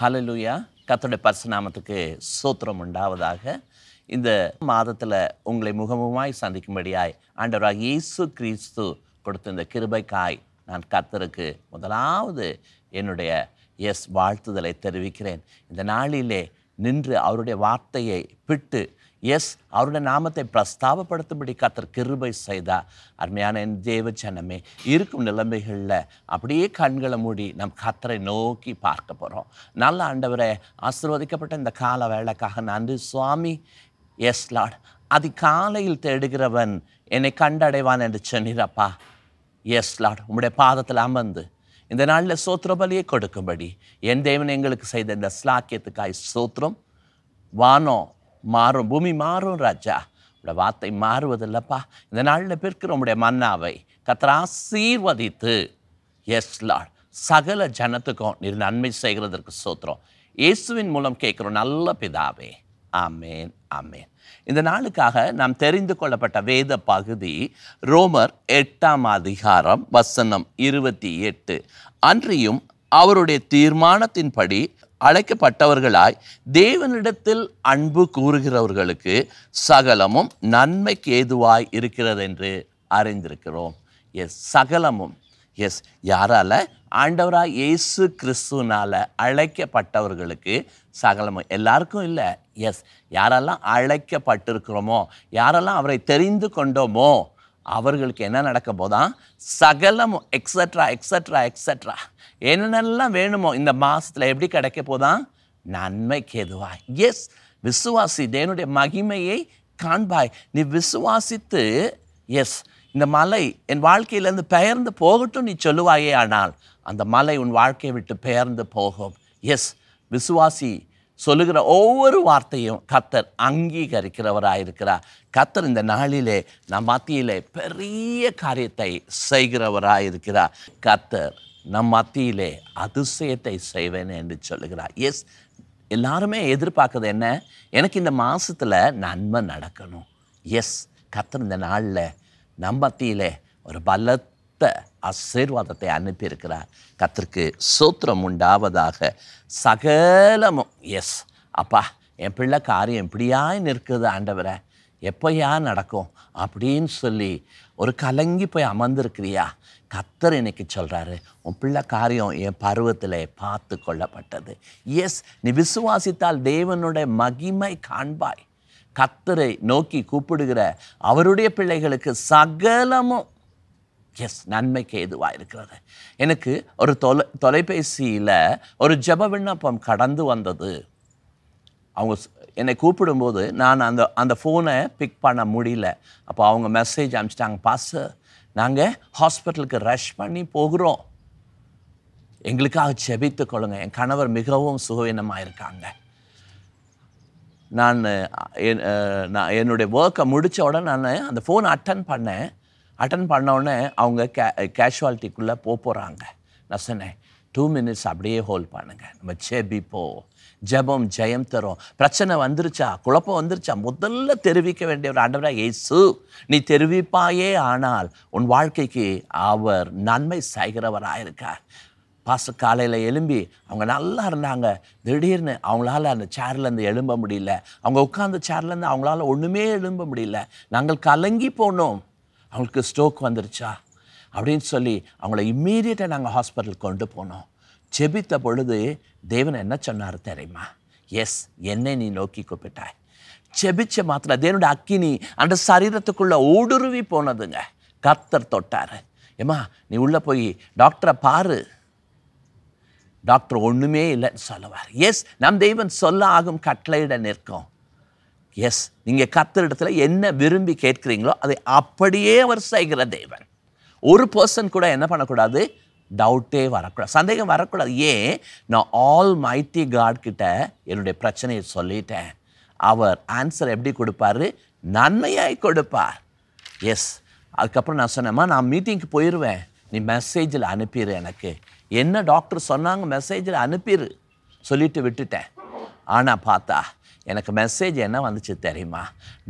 ஹல்லேலூயா. கர்த்தருடைய பரிசுத்த நாமத்துக்கு ஸ்தோத்திரம் உண்டாவதாக. இந்த மாதத்தில் உங்களை முகமுகமாய் சந்திக்கும்படியாய் ஆண்டவராகிய இயேசு கிறிஸ்து கொடுத்த இந்த கிருபைக்காய் நான் கர்த்தருக்கு முதலாவது என்னுடைய வாழ்த்துதலை தெரிவிக்கிறேன். இந்த நாளிலே நின்று அவருடைய வார்த்தையை பிட்டு அவருடைய நாமத்தை பிரஸ்தாபப்படுத்தும்படி கர்த்தர் கிருபை செய்தார். அருமையான என் தேவ ஜனமே, இருக்கும் நிலைமைகளில் அப்படியே கண்களை மூடி நம் கர்த்தரை நோக்கி பார்க்க போகிறோம். நல்ல ஆண்டவரே, ஆசீர்வதிக்கப்பட்ட இந்த கால வேளைக்காக நன்றி சுவாமி. லார்ட், அதிகாலையில் தேடுகிறவன் என்னை கண்டடைவான் என்று சொன்னீரப்பா. லார்ட், உம்முடைய பாதத்தில் அமர்ந்து இந்த நாளில் சோத்திர பலியை கொடுக்கும்படி என் தேவன் எங்களுக்கு செய்த இந்த ஸ்லாக்கியத்துக்காய் சோத்திரம். வானம் மாறும், பூமி மாறும் ராஜா, உடைய வார்த்தை மாறுவதில்லப்பா. இந்த நாளில் பிற்கிற உடைய மன்னாவை கர்த்தர் ஆசீர்வதித்து லார்ட் சகல ஜனத்துக்கும் நீர் நன்மை செய்கிறதற்கு சோத்திரம். இயேசுவின் மூலம் கேட்குறோம் நல்ல பிதாவே, ஆமேன் ஆமேன். இந்த நாளுக்காக நாம் தெரிந்து கொள்ளப்பட்ட வேத பகுதி ரோமர் 8ஆம் அதிகாரம் வசனம் 28. அன்றியும் அவருடைய தீர்மானத்தின்படி அழைக்கப்பட்டவர்களாய் தேவனிடத்தில் அன்பு கூறுகிறவர்களுக்கு சகலமும் நன்மைக்கு ஏதுவாய் இருக்கிறது என்று அறிந்திருக்கிறோம். சகலமும் யாரால? ஆண்டவராய் இயேசு கிறிஸ்துனால அழைக்கப்பட்டவர்களுக்கு சகலமும். எல்லாருக்கும் இல்லை. யாரெல்லாம் அழைக்கப்பட்டிருக்கிறோமோ, யாரெல்லாம் அவரை தெரிந்து கொண்டோமோ அவர்களுக்கு என்ன நடக்க போதான்? சகலமும் எக்ஸட்ரா எக்ஸட்ரா எக்ஸட்ரா என்னென்னலாம் வேணுமோ இந்த மாதத்தில் எப்படி கிடைக்க போதான்? நன்மைக்கு எதுவாய். விசுவாசி தேவனுடைய மகிமையை காண்பாய். நீ விசுவாசித்து இந்த மலை என் வாழ்க்கையிலேருந்து பெயர்ந்து போகட்டும் நீ சொல்லுவாயே, ஆனால் அந்த மலை உன் வாழ்க்கையை விட்டு பெயர்ந்து போகும். விசுவாசி சொல்லுகிற ஒவ்வொரு வார்த்தையும் கர்த்தர் அங்கீகரிக்கிறவராயிருக்கிறார். கர்த்தர் இந்த நாளிலே நம் மத்தியிலே பெரிய காரியத்தை செய்கிறவராயிருக்கிறார். கர்த்தர் நம் மத்தியிலே அதிசயத்தை செய்வேன் என்று சொல்லுகிறார். எல்லாருமே எதிர்பார்க்குறது என்ன? எனக்கு இந்த மாதத்தில் நன்மை நடக்கணும். கர்த்தர் இந்த நாளில் நம் மத்தியிலே ஒரு பலத்த ஆசீர்வாதத்தை அனுப்பியிருக்கிறார். கர்த்தருக்கு ஸ்தோத்திரம் உண்டாவதாக. சகலமும் அப்பா, என் பிள்ளை காரியம் எப்படியாய் நிற்குது ஆண்டவரை, எப்போயா நடக்கும் அப்படின்னு சொல்லி ஒரு கலங்கி போய் அமர்ந்திருக்கிறியா? கர்த்தர் இன்னைக்கு சொல்கிறாரு, உன் பிள்ளை காரியம் என் பருவத்தில் பார்த்து கொள்ளப்பட்டது. நீ விசுவாசித்தால் தேவனுடைய மகிமை காண்பாய். கர்த்தரை நோக்கி கூப்பிடுகிற அவருடைய பிள்ளைகளுக்கு சகலமும் நன்மைக்கு ஏதுவாக இருக்கிறது. எனக்கு ஒரு தொலைபேசியில் ஒரு ஜெப விண்ணப்பம் கடந்து வந்தது. அவங்க என்னை கூப்பிடும்போது நான் அந்த ஃபோனை பிக் பண்ண முடியல. அப்போ அவங்க மெசேஜ் அனுப்பிச்சிட்டாங்க, பாஸ்டர் நாங்கள் ஹாஸ்பிட்டலுக்கு ரஷ் பண்ணி போகிறோம், எங்களுக்காக ஜெபித்து கொள்ளுங்க, என் கணவர் மிகவும் சுகவீனமாக இருக்காங்க. நான் என்னுடைய ஒர்க்கை முடித்த உடனே நான் அந்த ஃபோனை அட்டன் பண்ண உடனே அவங்க கேஷுவாலிட்டிக்குள்ளே போகிறாங்க. நான் சொன்னேன், 2 minutes அப்படியே ஹோல்ட் பண்ணுங்க, நம்ம ஜெபிப்போம், ஜெபம் ஜெயம் தரும். பிரச்சனை வந்துருச்சா, குழப்பம் வந்துருச்சா, முதல்ல தெரிவிக்க வேண்டிய ஒரு ஆண்டவராக இயேசு நீ தெரிவிப்பாயே, ஆனால் உன் வாழ்க்கைக்கு அவர் நன்மை செய்கிறவராயிருக்கார். காலையில் எழும்பி அவங்க நல்லா இருந்தாங்க. திடீர்னு அவங்களால அந்த சேர்லேருந்து எழும்ப முடியல, அவங்க உட்கார்ந்த சேர்லேருந்து அவங்களால ஒன்றுமே எழும்ப முடியல. நாங்கள் கலங்கி போனோம், அவங்களுக்கு ஸ்ட்ரோக் வந்துருச்சா அப்படின்னு சொல்லி அவங்கள இம்மீடியட்டாக நாங்கள் ஹாஸ்பிட்டலுக்கு கொண்டு போனோம். ஜெபித்த பொழுது தேவன் என்ன சொன்னார் தெரியுமா? என்னை நீ நோக்கி கூப்பிட்டாய். ஜெபிச்ச மாத்திரம் தேவனுடைய அக்கினி அந்த சரீரத்துக்குள்ளே ஊடுருவி போனதுங்க. கர்த்தர் தொட்டார். ஏம்மா நீ உள்ளே போய் டாக்டரை பாரு. டாக்டர் ஒன்றுமே இல்லைன்னு சொல்லுவார். நம் தெய்வன் சொல்ல ஆகும் கட்டளையிட நிற்கும். நீங்கள் கர்த்தரிடத்துல என்ன விரும்பி கேட்குறீங்களோ அதை அப்படியே அவர் செய்கிற தேவன். ஒரு பர்சன் கூட என்ன பண்ணக்கூடாது? டவுட்டே வரக்கூடாது, சந்தேகம் வரக்கூடாது. நான் ஆல் மைட்டி காட் கிட்ட என்னுடைய பிரச்சனையை சொல்லிட்டேன். அவர் ஆன்சர் எப்படி கொடுப்பாரு? நன்மையாய் கொடுப்பார். அதுக்கப்புறம் நான் சொன்னேம்மா, நான் மீட்டிங்க்கு போயிடுவேன், நீ மெசேஜில் அனுப்பிடு, எனக்கு என்ன டாக்டர் சொன்னாங்க மெசேஜில் அனுப்பிடு சொல்லிட்டு விட்டுட்டேன். ஆனால் பார்த்தா எனக்கு மெசேஜ் என்ன வந்துச்சு தெரியுமா?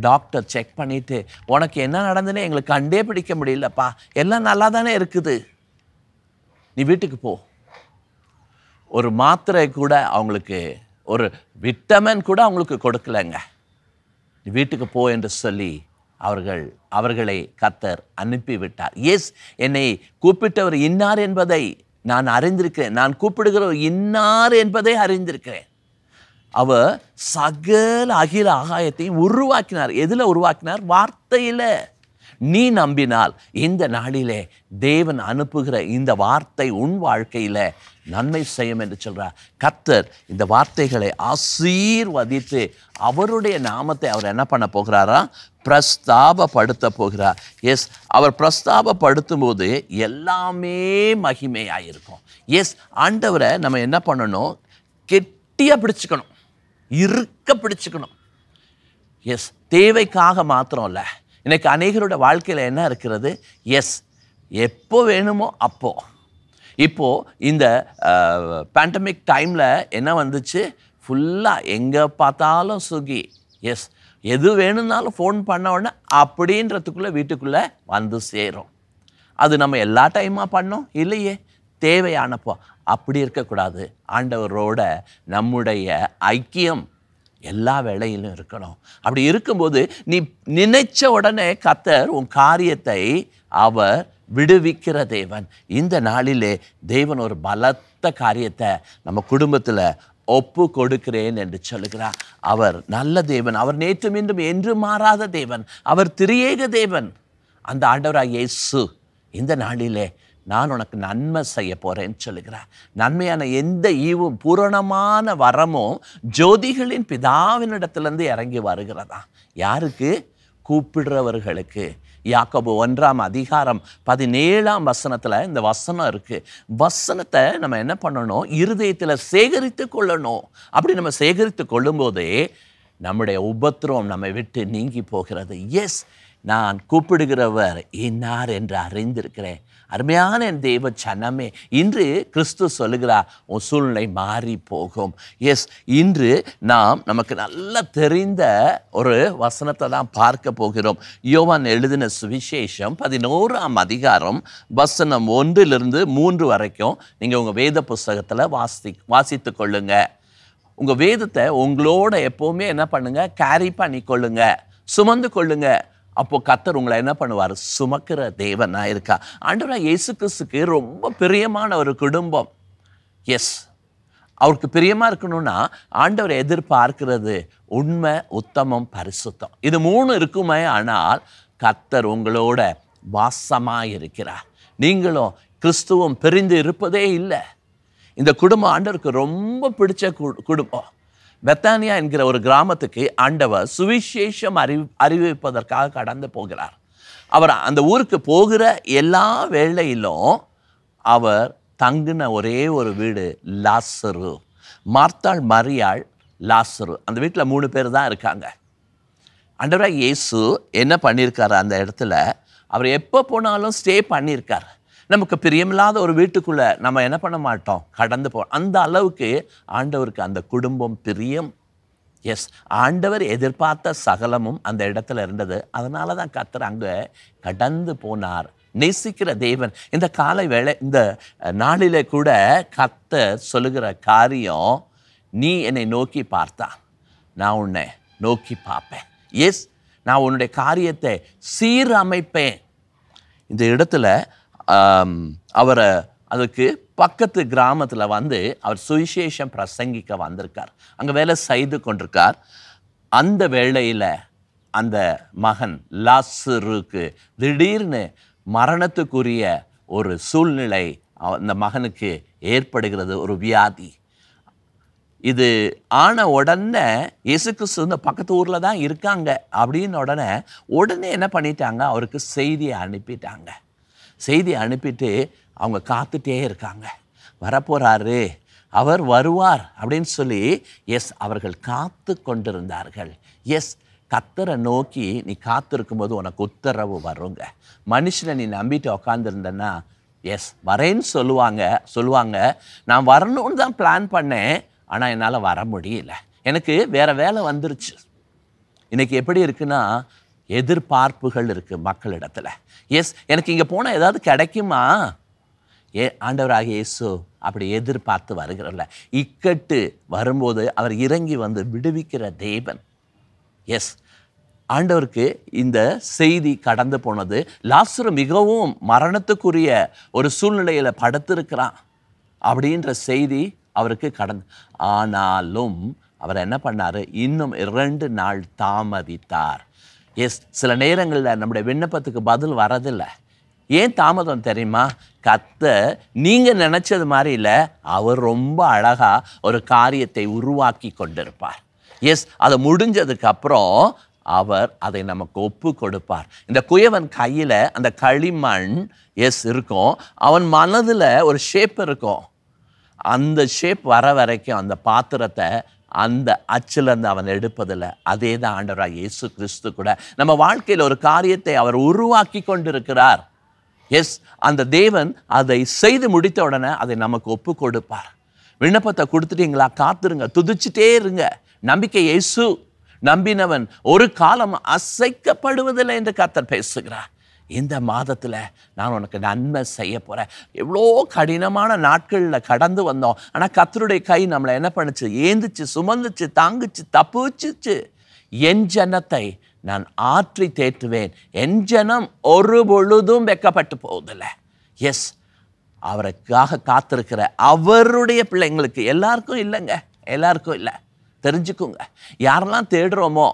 டாக்டர் செக் பண்ணிவிட்டு, உனக்கு என்ன நடந்துன்னு எங்களுக்கு கண்டே பிடிக்க முடியலப்பா, எல்லாம் நல்லா தானே இருக்குது, நீ வீட்டுக்கு போ, ஒரு மாத்திரை கூட அவங்களுக்கு, ஒரு விட்டமின் கூட அவங்களுக்கு கொடுக்கலைங்க. வீட்டுக்கு போ என்று சொல்லி அவர்களை கர்த்தர் அனுப்பிவிட்டார். என்னை கூப்பிட்டவர் இன்னார் என்பதை நான் அறிந்திருக்கிறேன், நான் கூப்பிடுகிறவர் இன்னார் என்பதை அறிந்திருக்கிறேன். அவர் சகல அகில ஆகாயத்தையும் உருவாக்கினார். எதில் உருவாக்கினார்? வார்த்தையில். நீ நம்பினால் இந்த நாளிலே தேவன் அனுப்புகிற இந்த வார்த்தை உன் வாழ்க்கையில் நன்மை செய்யும் என்று சொல்கிறார். கர்த்தர் இந்த வார்த்தைகளை ஆசீர்வதித்து அவருடைய நாமத்தை அவர் என்ன பண்ண போகிறாரா? பிரஸ்தாபப்படுத்த போகிறார். அவர் பிரஸ்தாபப்படுத்தும் போது எல்லாமே மகிமையாயிருக்கும். ஆண்டவரை நம்ம என்ன பண்ணணும்? கெட்டியாக பிடிச்சுக்கணும், இருக்க பிடிச்சுக்கணும். தேவைக்காக மாத்திரம் இல்லை. இன்னைக்கு அநேகரோட வாழ்க்கையில் என்ன இருக்கிறது? எப்போ வேணுமோ அப்போ. இப்போது இந்த பேண்டமிக் டைமில் என்ன வந்துச்சு? ஃபுல்லாக எங்கே பார்த்தாலும் ஸ்விக்கி. எது வேணும்னாலும் ஃபோன் பண்ண உடனே அப்படின்றதுக்குள்ளே வீட்டுக்குள்ளே வந்து சேரும். அது நம்ம எல்லா டைமாக பண்ணோம் இல்லையே, தேவையானப்போ. அப்படி இருக்கக்கூடாது. ஆண்டவரோட நம்முடைய ஐக்கியம் எல்லா வேளையிலும் இருக்கணும். அப்படி இருக்கும்போது நீ நினைச்ச உடனே கர்த்தர் உன் காரியத்தை அவர் விடுவிக்கிற தேவன். இந்த நாளிலே தேவன் ஒரு பலத்த காரியத்தை நம்ம குடும்பத்தில் ஒப்பு கொடுக்கிறேன் என்று சொல்லுகிறார். அவர் நல்ல தேவன். அவர் நேற்றும் இன்றும் என்று மாறாத தேவன். அவர் திரியேக தேவன். அந்த ஆண்டவராகிய இயேசு இந்த நாளிலே நான் உனக்கு நன்மை செய்ய போகிறேன்னு சொல்லுகிறார். நன்மையான எந்த ஈவும் பூரணமான வரமும் ஜோதிகளின் பிதாவினிடத்திலிருந்து இறங்கி வருகிறதா? யாருக்கு? கூப்பிடுறவர்களுக்கு. யாக்கோபு 1:17 இந்த வசனம் இருக்குது. வசனத்தை நம்ம என்ன பண்ணணும்? இருதயத்தில் சேகரித்து கொள்ளணும். அப்படி நம்ம சேகரித்து கொள்ளும்போதே நம்முடைய உபத்திரவம் நம்மை விட்டு நீங்கி போகிறது. நான் கூப்பிடுகிறவர் இன்னார் என்று அறிந்திருக்கிறேன். அருமையான என் தேவ சனமே, இன்று கிறிஸ்து சொல்லுகிறார் உன் சூழ்நிலை மாறி போகும். இன்று நாம் நமக்கு நல்லா தெரிந்த ஒரு வசனத்தை தான் பார்க்க போகிறோம். யோவான் எழுதின சுவிசேஷம் 11ஆம் அதிகாரம் வசனம் 1-3 வரைக்கும் நீங்கள் உங்கள் வேத புஸ்தகத்தில் வாசித்து கொள்ளுங்க. உங்கள் வேதத்தை உங்களோட எப்போவுமே என்ன பண்ணுங்க? கேரி பண்ணி கொள்ளுங்க, சுமந்து கொள்ளுங்க. அப்போது கர்த்தர் உங்களை என்ன பண்ணுவார்? சுமக்கிற தேவனாக இருக்கா. ஆண்டவராக இயேசு கிறிஸ்துக்கு ரொம்ப பிரியமான ஒரு குடும்பம். அவருக்கு பிரியமாக இருக்கணும்னா ஆண்டவர் எதிர்பார்க்கிறது உண்மை, உத்தமம், பரிசுத்தம். இது 3 இருக்குமே. ஆனால் கர்த்தர் உங்களோட வாசமாக இருக்கிறார். நீங்களும் கிறிஸ்துவும் பிரிந்து இருப்பதே இல்லை. இந்த குடும்பம் ஆண்டவருக்கு ரொம்ப பிடிச்ச குடும்பம். பெத்தானியா என்கிற ஒரு கிராமத்துக்கு ஆண்டவர் சுவிசேஷம் அறிவிப்பதற்காக கடந்து போகிறார். அவர் அந்த ஊருக்கு போகிற எல்லா வேளையிலும் அவர் தங்கின ஒரே ஒரு வீடு லாசரு. மார்த்தாள், மரியாள், லாசரு. அந்த வீட்டில் 3 பேர் தான் இருக்காங்க. ஆண்டவராகிய இயேசு என்ன பண்ணியிருக்காரு? அந்த இடத்துல அவர் எப்போ போனாலும் ஸ்டே பண்ணியிருக்கார். நமக்கு பிரியமில்லாத ஒரு வீட்டுக்குள்ளே நம்ம என்ன பண்ண மாட்டோம்? கடந்து போ. அந்த அளவுக்கு ஆண்டவருக்கு அந்த குடும்பம் பிரியம். ஆண்டவர் எதிர்பார்த்த சகலமும் அந்த இடத்துல இருந்தது. அதனால தான் கர்த்தர் அங்கே கடந்து போனார். நேசிக்கிற தேவன். இந்த காலை வேளை, இந்த நாளிலே கூட கர்த்தர் சொல்லுகிற காரியம், நீ என்னை நோக்கி பார்த்தா நான் உன்னை நோக்கி பார்ப்பேன். நான் உன்னுடைய காரியத்தை சீரமைப்பேன். இந்த இடத்துல அவரை அதுக்கு பக்கத்து கிராமத்தில் வந்து அவர் சுவிசேஷம் பிரசங்கிக்க வந்திருக்கார். அங்கே வேலை செய்து கொண்டிருக்கார். அந்த வேளையில் அந்த மகன் லாசருக்கு திடீர்னு மரணத்துக்குரிய ஒரு சூழ்நிலை அந்த மகனுக்கு ஏற்படுகிறது, ஒரு வியாதி. இது ஆன உடனே இயேசு கிறிஸ்து இந்த பக்கத்து ஊரில் தான் இருக்காங்க அப்படின்னு உடனே என்ன பண்ணிட்டாங்க? அவருக்கு செய்தியை அனுப்பிட்டாங்க. செய்தி அனுப்பிட்டு அவங்க காத்துட்டே இருக்காங்க. வரப்போகிறாரு, அவர் வருவார் அப்படின்னு சொல்லி அவர்கள் காத்து கொண்டிருந்தார்கள். கர்த்தரை நோக்கி நீ காத்திருக்கும்போது உனக்கு உத்தரவு வருங்க. மனுஷனை நீ நம்பிட்டு உக்காந்துருந்தன்னா வரேன்னு சொல்லுவாங்க. நான் வரணும்னு தான் பிளான் பண்ணேன், ஆனால் என்னால் வர முடியல, எனக்கு வேறு வேலை வந்துருச்சு. இன்றைக்கி எப்படி இருக்குன்னா, எதிர்பார்ப்புகள் இருக்குது மக்களிடத்தில். எனக்கு இங்கே போனால் ஏதாவது கிடைக்குமா, ஆண்டவராகிய இயேசு அப்படி எதிர்பார்த்து வருகிறல்ல. இக்கட்டு வரும்போது அவர் இறங்கி வந்து விடுவிக்கிற தேவன். எஸ், ஆண்டவருக்கு இந்த செய்தி கடந்து போனது. லாசரு மிகவும் மரணத்துக்குரிய ஒரு சூழ்நிலையில் படுத்திருக்கிறான் அப்படின்ற செய்தி அவருக்கு கடந்து. ஆனாலும் அவர் என்ன பண்ணார்? இன்னும் 2 நாள் தாமதித்தார். எஸ், சில நேரங்களில் நம்முடைய விண்ணப்பத்துக்கு பதில் வரதில்லை. ஏன் தாமதம் தெரியுமா? கர்த்தர் நீங்கள் நினச்சது மாதிரி இல்லை, அவர் ரொம்ப அழகாக ஒரு காரியத்தை உருவாக்கி கொண்டிருப்பார். எஸ், அது முடிஞ்சதுக்கப்புறம் அவர் அதை நமக்கு ஒப்பு கொடுப்பார். இந்த குயவன் கையில் அந்த களிமண் இருக்கும், அவன் மனதில் ஒரு ஷேப் இருக்கும். அந்த ஷேப் வர வரைக்கும் அந்த பாத்திரத்தை அந்த அச்சிலேருந்து அவன் எடுப்பதில்லை. அதே தான் ஆண்டவராக இயேசு கிறிஸ்து கூட நம்ம வாழ்க்கையில் ஒரு காரியத்தை அவர் உருவாக்கி கொண்டிருக்கிறார். எஸ், அந்த தேவன் அதை செய்து முடித்த உடனே அதை நமக்கு ஒப்பு கொடுப்பார். விண்ணப்பத்தை கொடுத்துட்டீங்களா? காத்துருங்க, துதிச்சுட்டே இருங்க. நம்பிக்கை இயேசு, நம்பினவன் ஒரு காலம் அசைக்கப்படுவதில்லை என்று கர்த்தர் பேசுகிறார். இந்த மாதத்தில் நான் உனக்கு நன்மை செய்ய போகிறேன். எவ்வளோ கடினமான நாட்களில் கடந்து வந்தோம். ஆனால் கர்த்தருடைய கை நம்மளை என்ன பண்ணுச்சு? ஏந்துச்சு, சுமந்துச்சு, தாங்குச்சு, தப்புச்சிச்சு. என் ஜனத்தை நான் ஆற்றி தேற்றுவேன், என் ஜனம் ஒரு பொழுதும் வெட்கப்பட்டு போவதில்லை. எஸ், அவருக்காக காத்திருக்கிற அவருடைய பிள்ளைங்களுக்கு, எல்லாருக்கும் இல்லைங்க, எல்லாருக்கும் இல்லை. தெரிஞ்சுக்குங்க, யாரெல்லாம் தேடுறோமோ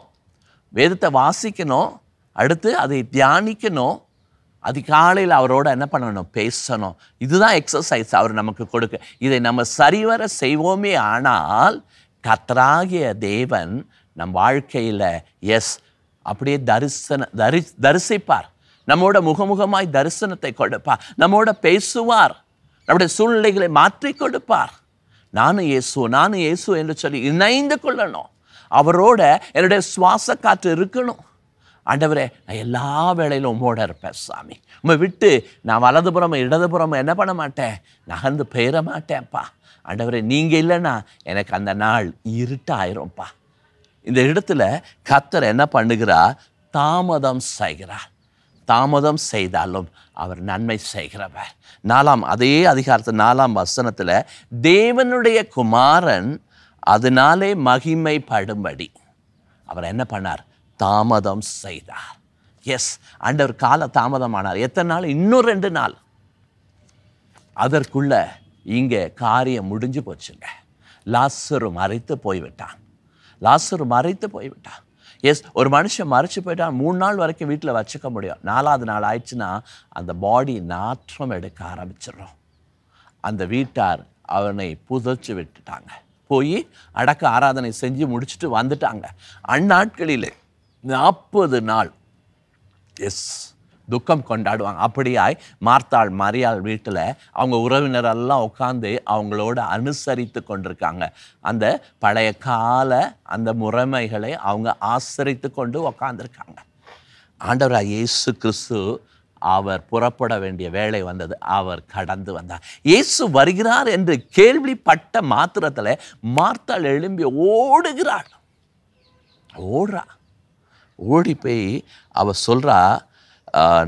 வேதத்தை வாசிக்கணும், அடுத்து அதை தியானிக்கணும், அதிகாலையில் அவரோட என்ன பண்ணணும்? பேசணும். இதுதான் எக்ஸசைஸ் அவர் நமக்கு கொடுக்க. இதை நம்ம சரிவர செய்வோமே ஆனால் கர்த்தராகிய தேவன் நம் வாழ்க்கையில் எஸ் அப்படியே தரிசிப்பார். நம்மோட முகமுகமாய் தரிசனத்தை கொடுப்பார், நம்மோட பேசுவார், நம்முடைய சூழ்நிலைகளை மாற்றி கொடுப்பார். நானும் இயேசு என்று சொல்லி இணைந்து கொள்ளணும். அவரோட என்னுடைய சுவாச காற்று இருக்கணும். ஆண்டவரே, நான் எல்லா வேளையிலும் உம்மோட இருப்பேன் சாமி. உம்மை விட்டு நான் வலதுபுறமும் இடதுபுறமும் என்ன பண்ண மாட்டேன், நகர்ந்து பெயர மாட்டேன்ப்பா. ஆண்டவரே, நீங்கள் இல்லைன்னா எனக்கு அந்த நாள் இருட்டாயிரும்ப்பா. இந்த இடத்துல கர்த்தர் என்ன பண்ணுகிறார்? தாமதம் செய்கிறார். தாமதம் செய்தாலும் அவர் நன்மை செய்கிறவர். அதே அதிகாரத்தில் 4ஆம் வசனத்தில் தேவனுடைய குமாரன் அதனாலே மகிமைப்படும்படி அவர் என்ன பண்ணார்? தாமதம் செய்தார். எஸ், ஆண்டவர் கால தாமதமானார். எத்தனை நாள்? இன்னும் 2 நாள். அதற்குள்ள இங்கே காரியம் முடிஞ்சு போச்சுங்க. லாசரு மரித்து போய்விட்டான். எஸ், ஒரு மனுஷன் மறைச்சு போயிட்டான், 3 நாள் வரைக்கும் வீட்டில் வச்சுக்க முடியும். 4ஆவது நாள் ஆயிடுச்சுன்னா அந்த பாடி நாற்றம் எடுக்க ஆரம்பிச்சிடும். அந்த வீட்டார் அவனை புதைச்சி விட்டுட்டாங்க. போய் அடக்க ஆராதனை செஞ்சு முடிச்சுட்டு வந்துட்டாங்க. அந்நாட்களில் 40 நாள் எஸ் துக்கம் கொண்டாடுவாங்க. அப்படியாய் மார்த்தாள் மரியாள் வீட்டில் அவங்க உறவினரெல்லாம் உட்காந்து அவங்களோட அனுசரித்து கொண்டிருக்காங்க. அந்த பழைய கால அந்த முறைமைகளை அவங்க ஆசரித்து கொண்டு உட்காந்துருக்காங்க. ஆண்டவராக இயேசு கிறிஸ்து அவர் புறப்பட வேண்டிய வேலை வந்தது. அவர் கடந்து வந்தார். இயேசு வருகிறார் என்று கேள்விப்பட்ட மாத்திரத்தில் மார்த்தாள் எழும்பி ஓடி போய் அவ சொல்கிறா.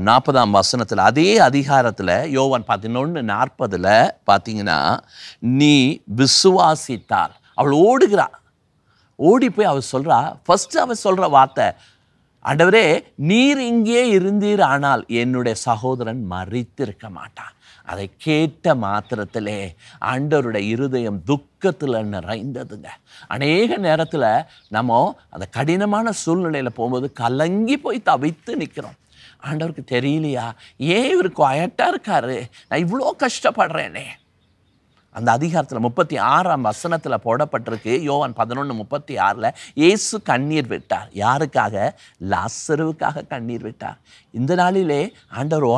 40ஆம் வசனத்தில் அதே அதிகாரத்தில் யோவான் 11:40 பார்த்தீங்கன்னா, நீ விசுவாசித்தால், அவள் ஓடி போய் அவள் சொல்கிறா. ஃபஸ்ட்டு அவள் சொல்கிற வார்த்தை, ஆண்டவரே, நீர் இங்கே இருந்தீர் ஆனால் என்னுடைய சகோதரன் மரித்திருக்க மாட்டான். அதை கேட்ட மாத்திரத்திலே ஆண்டவருடைய இருதயம் துக்கத்தில் நிறைந்ததுங்க. அநேக நேரத்தில் நம்ம அந்த கடினமான சூழ்நிலையில் போகும்போது கலங்கி போய் தவித்து நிற்கிறோம். ஆண்டவருக்கு தெரியலையா? ஏன் இவர் குவாய்ட்டாக இருக்காரு? நான் இவ்வளோ கஷ்டப்படுறேனே. அந்த அதிகாரத்தில் 36ஆம் வசனத்தில் போடப்பட்டிருக்கு. யோவான் 11:36 இயேசு கண்ணீர் விட்டார். யாருக்காக? லாசருவுக்காக கண்ணீர் விட்டார். இந்த நாளிலே ஆண்டவர்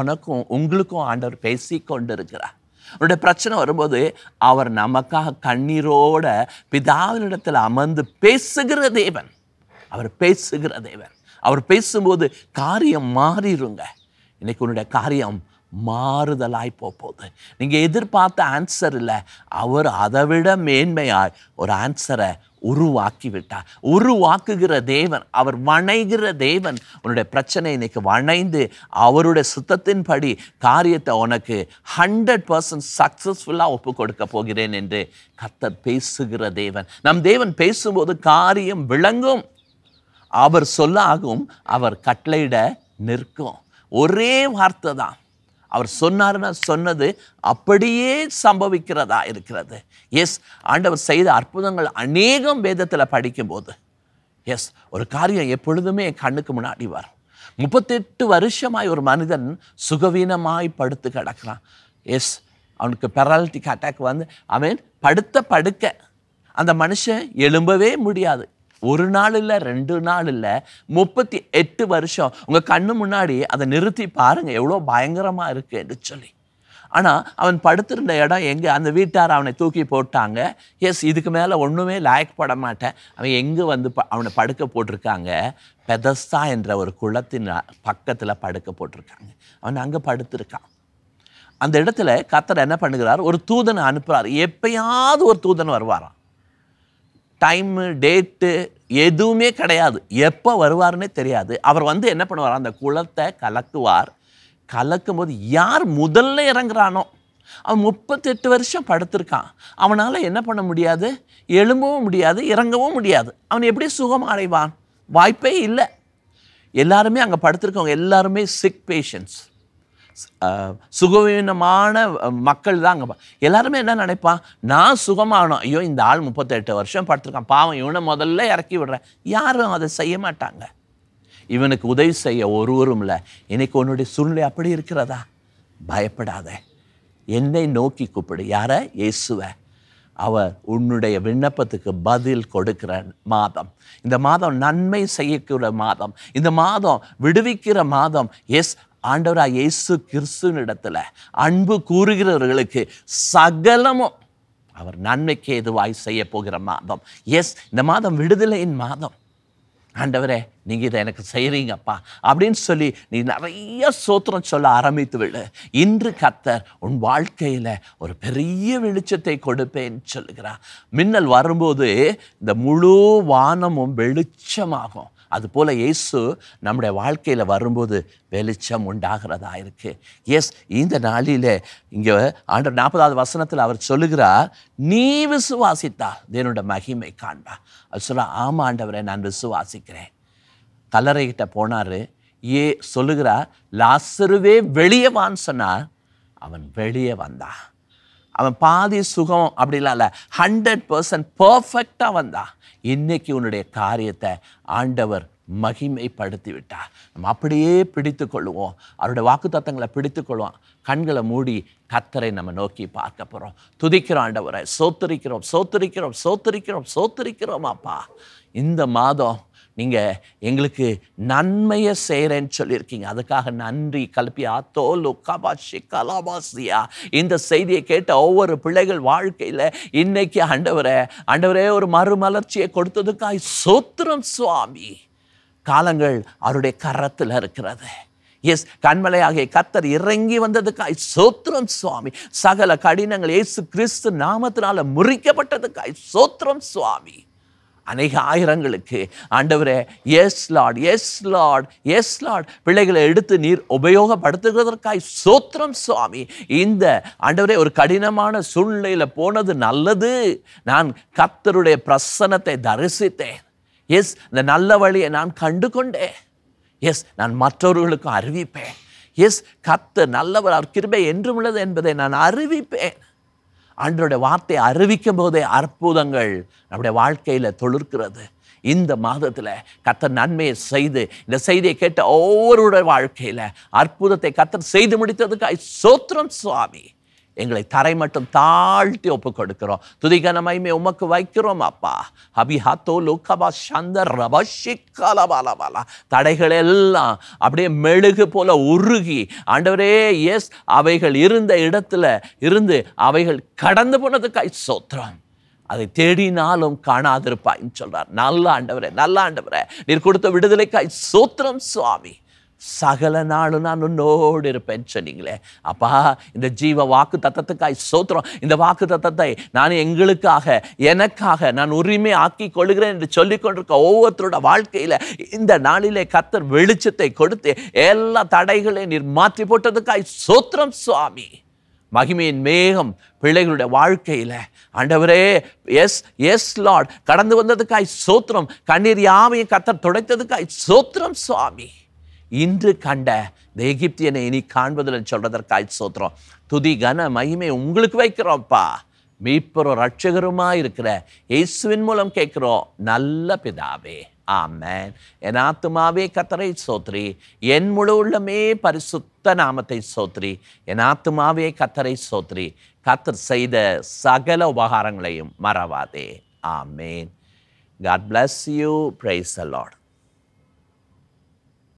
உங்களுக்கும் ஆண்டவர் பேசி கொண்டு இருக்கிறார். அவருடைய பிரச்சனை வரும்போது அவர் நமக்காக கண்ணீரோட பிதாவினிடத்தில் அமர்ந்து பேசுகிற தேவன். அவர் பேசும்போது காரியம் மாறிடுங்க. இன்னைக்கு உன்னுடைய காரியம் மாறுதலாய் போகுது. நீங்கள் எதிர்பார்த்த ஆன்சர் இல்லை, அவர் அதை விட மேன்மையாய் ஒரு ஆன்சரை உருவாக்கி விட்டார். உருவாக்குகிற தேவன், அவர் வணைகிற தேவன். உன்னுடைய பிரச்சனை இன்னைக்கு வணைந்து அவருடைய சுத்தத்தின்படி காரியத்தை உனக்கு 100% சக்ஸஸ்ஃபுல்லாக ஒப்பு கொடுக்க போகிறேன் என்று கர்த்தர் பேசுகிற தேவன். நம் தேவன் பேசும்போது காரியம் விளங்கும், அவர் சொல்லாகும், அவர் கட்டளையிட நிற்கும். ஒரே வார்த்தை தான். அவர் சொன்னார்னா சொன்னது அப்படியே சம்பவிக்கிறதா இருக்கிறது. எஸ், ஆண்டவர் செய்த அற்புதங்கள் அநேகம் வேதத்தில் படிக்கும்போது ஒரு காரியம் எப்பொழுதுமே கண்ணுக்கு முன்னாடி வரும். 38 வருஷமாய் ஒரு மனிதன் சுகவீனமாய் படுத்து கிடக்கிறான். அவனுக்கு பெராலிட்டிக் அட்டாக் வந்து அவன் படுக்க அந்த மனுஷன் எழும்பவே முடியாது. ஒரு நாள் இல்லை, 2 நாள் இல்லை, 38 வருஷம். உங்கள் கண்ணு முன்னாடி அதை நிறுத்தி பாருங்கள் எவ்வளோ பயங்கரமாக இருக்குது என்று சொல்லி. ஆனால் அவன் படுத்திருந்த இடம் எங்கே? அந்த வீட்டார் அவனை தூக்கி போட்டாங்க. இதுக்கு மேலே ஒன்றுமே லாயக்கப்பட மாட்டேன். அவன் எங்கே வந்து அவனை படுக்க போட்டிருக்காங்க? பெதஸ்தா என்ற ஒரு குளத்தின் பக்கத்தில் படுக்க போட்டிருக்காங்க. அவன் அங்கே படுத்திருக்கான். அந்த இடத்துல கர்த்தர் என்ன பண்ணுகிறார்? ஒரு தூதனை அனுப்புகிறார். எப்பயாவது ஒரு தூதன் வருவாராம். டைமு டேட்டு எதுவுமே கிடையாது, எப்போ வருவார்னே தெரியாது. அவர் வந்து என்ன பண்ணுவார்? அந்த குளத்தை கலக்குவார். கலக்கும் போது யார் முதல்ல இறங்குறானோ, அவன் 38 வருஷம் படுத்திருக்கான், அவனால் என்ன பண்ண முடியாது? எழும்பவும் முடியாது, இறங்கவும் முடியாது. அவன் எப்படி சுகம் அடைவான்? வாய்ப்பே இல்லை. எல்லாருமே அங்கே படுத்திருக்கவங்க எல்லாருமே சிக் பேஷண்ட்ஸ், சுகவீனமான மக்கள் தான் அங்கே. எல்லாருமே என்ன நினைப்பான்? நான் சுகமாகணும். ஐயோ, இந்த ஆள் 38 வருஷம் படுத்திருக்கான், பாவம், இவனை முதல்ல இறக்கி விடுறேன். யாரும் அதை செய்ய மாட்டாங்க. இவனுக்கு உதவி செய்ய ஒருவரும் இல்லை. இன்னைக்கு உன்னுடைய சூழ்நிலை அப்படி இருக்கிறதா? பயப்படாத, என்னை நோக்கி கூப்பிடு. யாரை? இயேசுவை. அவர் உன்னுடைய விண்ணப்பத்துக்கு பதில் கொடுக்கிற மாதம். இந்த மாதம் நன்மை செய்யக்கூடிய மாதம். இந்த மாதம் விடுவிக்கிற மாதம். ஆண்டவராக இயேசு கிறிஸ்துவினிடத்தில் அன்பு கூறுகிறவர்களுக்கு சகலமும் அவர் நன்மைக்கு எதுவாய் செய்ய போகிற மாதம். இந்த மாதம் விடுதலையின் மாதம். ஆண்டவரே, நீங்கள் இதை எனக்கு செய்கிறீங்கப்பா அப்படின்னு சொல்லி நீ நிறைய ஸ்தோத்திரம் சொல்ல ஆரம்பித்து விடு. இன்று கர்த்தர் உன் வாழ்க்கையில் ஒரு பெரிய வெளிச்சத்தை கொடுப்பேன்னு சொல்லுகிறார். மின்னல் வரும்போது இந்த முழு வானமும் வெளிச்சமாகும். அதுபோல் இயேசு நம்முடைய வாழ்க்கையில் வரும்போது வெளிச்சம் உண்டாகிறதா இருக்குது. இந்த நாளில் இங்கே ஆண்டவர் 40வது வசனத்தில் அவர் சொல்லுகிறார், நீ விசுவாசித்தால் தேவனுடைய மகிமை காண்பா. அது சொல்ல, ஆமாம் ஆண்டவரே, நான் விசுவாசிக்கிறேன். கல்லறைகிட்ட போனார். சொல்லுகிறார், லாசருவே வெளியே வான்னு சொன்னார். அவன் வெளியே வந்தான். அவன் பாதி சுகம் அப்படிலாம் இல்லை, 100% பர்ஃபெக்டாக வந்தான். இன்னைக்கு உன்னுடைய காரியத்தை ஆண்டவர் மகிமைப்படுத்தி விட்டார். நம்ம அப்படியே பிடித்து கொள்ளுவோம், அவருடைய வாக்குத்தத்தங்களை பிடித்து கொள்வோம். கண்களை மூடி கர்த்தரை நம்ம நோக்கி பார்க்க போகிறோம். துதிக்கிறோம் ஆண்டவரை, சோத்தரிக்கிறோம் சோத்தரிக்கிறோம் சோத்தரிக்கிறோம் சோத்தரிக்கிறோம். அப்பா, இந்த மாதம் நீங்கள் எங்களுக்கு நன்மையை செய்கிறேன்னு சொல்லியிருக்கீங்க, அதுக்காக நன்றி. கல்பியா தோலு கபாஷி கலாபாசியா. இந்த செய்தியை கேட்ட ஒவ்வொரு பிள்ளைகள் வாழ்க்கையில் இன்னைக்கு ஆண்டவரே ஒரு மறுமலர்ச்சியை கொடுத்ததுக்காய் சோத்திரம் சுவாமி. காலங்கள் அவருடைய கரத்தில் இருக்கிறது. கண்மலையாகிய கர்த்தர் இறங்கி வந்ததுக்காய் சோத்திரம் சுவாமி. சகல கடினங்கள் இயேசு கிறிஸ்து நாமத்தினால முறிக்கப்பட்டதுக்காய் சோத்திரம் சுவாமி. அநேக ஆயிரங்களுக்கு ஆண்டவரே, yes Lord yes Lord yes Lord பிள்ளைகளை எடுத்து நீர் உபயோகப்படுத்துகிறதற்காய் சோத்திரம் சுவாமி. இந்த ஆண்டவரே, ஒரு கடினமான சூழ்நிலையில் போனது நல்லது. நான் கர்த்தருடைய பிரசன்னத்தை தரிசித்தேன். இந்த நல்ல வழியை நான் கண்டு கொண்டேன். நான் மற்றவர்களுக்கும் அறிவிப்பேன். கர்த்தர் நல்லவர், அவர் கிருபை என்றும் உள்ளது என்பதை நான் அறிவிப்பேன். ஆண்டவருடைய வார்த்தையை அறிவிக்கும் போதே அற்புதங்கள் நம்முடைய வாழ்க்கையில் தொழிற்கிறது. இந்த மாதத்தில் கர்த்தர் நன்மையை செய்து இந்த செய்தியை கேட்ட ஒவ்வொருடைய வாழ்க்கையில் அற்புதத்தை கர்த்தர் செய்து முடித்ததுக்காய் சோத்திரம் சுவாமி. எங்களை தரை மட்டும் தாழ்த்தி ஒப்பு கொடுக்கிறோம். துதிகன மகிமை உமக்கு வைக்கிறோம் அப்பா. அபிஹாத்தோ லோகபா சந்தர் ரபஷிக்கலபாலபாலா. தடைகள் எல்லாம் அப்படியே மெழுகு போல உருகி ஆண்டவரே, அவைகள் இருந்த இடத்துல இருந்து அவைகள் கடந்து போனதுக்காய் சோத்திரம். அதை தேடினாலும் காணாதிருப்பாயின்னு சொல்றார். நல்ல ஆண்டவரே, நல்ல ஆண்டவரே, நீர் கொடுத்த விடுதலைக்காய் சோத்திரம் சுவாமி. சகல நாளும் நான் உன்னோடு இருப்பேன்னு சொன்னீங்களே அப்பா, இந்த ஜீவ வாக்கு தத்தத்துக்காய் ஸ்தோத்திரம். இந்த வாக்கு தத்தத்தை நான் எங்களுக்காக எனக்காக நான் உரிமை ஆக்கி கொள்கிறேன் என்று சொல்லிக் கொண்டிருக்க ஒவ்வொருத்தரோட வாழ்க்கையில் இந்த நாளிலே கர்த்தர் வெளிச்சத்தை கொடுத்து எல்லா தடைகளையும் நீர் மாற்றி போட்டதுக்காய் ஸ்தோத்திரம் சுவாமி. மகிமையின் மேகம் பிள்ளைகளுடைய வாழ்க்கையில் ஆண்டவரே, எஸ் லார்ட், கடந்து வந்ததுக்காய் ஸ்தோத்திரம். கண்ணீர் யாவையும் கர்த்தர் துடைத்ததுக்காய் ஸ்தோத்திரம் சுவாமி. இன்று கண்ட இந்த எகிப்தியனை இனி காண்பதில் சொல்றதற்காய் ஸ்தோத்திரம். துதி கன மகிமை உங்களுக்கு வைக்கிறோம்ப்பா. மீட்பரும் ரட்சகருமாய் இருக்கிற இயேசுவின் மூலம் கேட்கிறோம் நல்ல பிதாவே, ஆமென். என் ஆத்துமாவே கர்த்தரை ஸ்தோத்திரி, என் முழு உள்ளமே பரிசுத்த நாமத்தை ஸ்தோத்திரி. என் ஆத்துமாவே கர்த்தரை ஸ்தோத்திரி, கர்த்தர் செய்த சகல உபகாரங்களையும் மறவாதே. ஆமென். God bless you. Praise the Lord.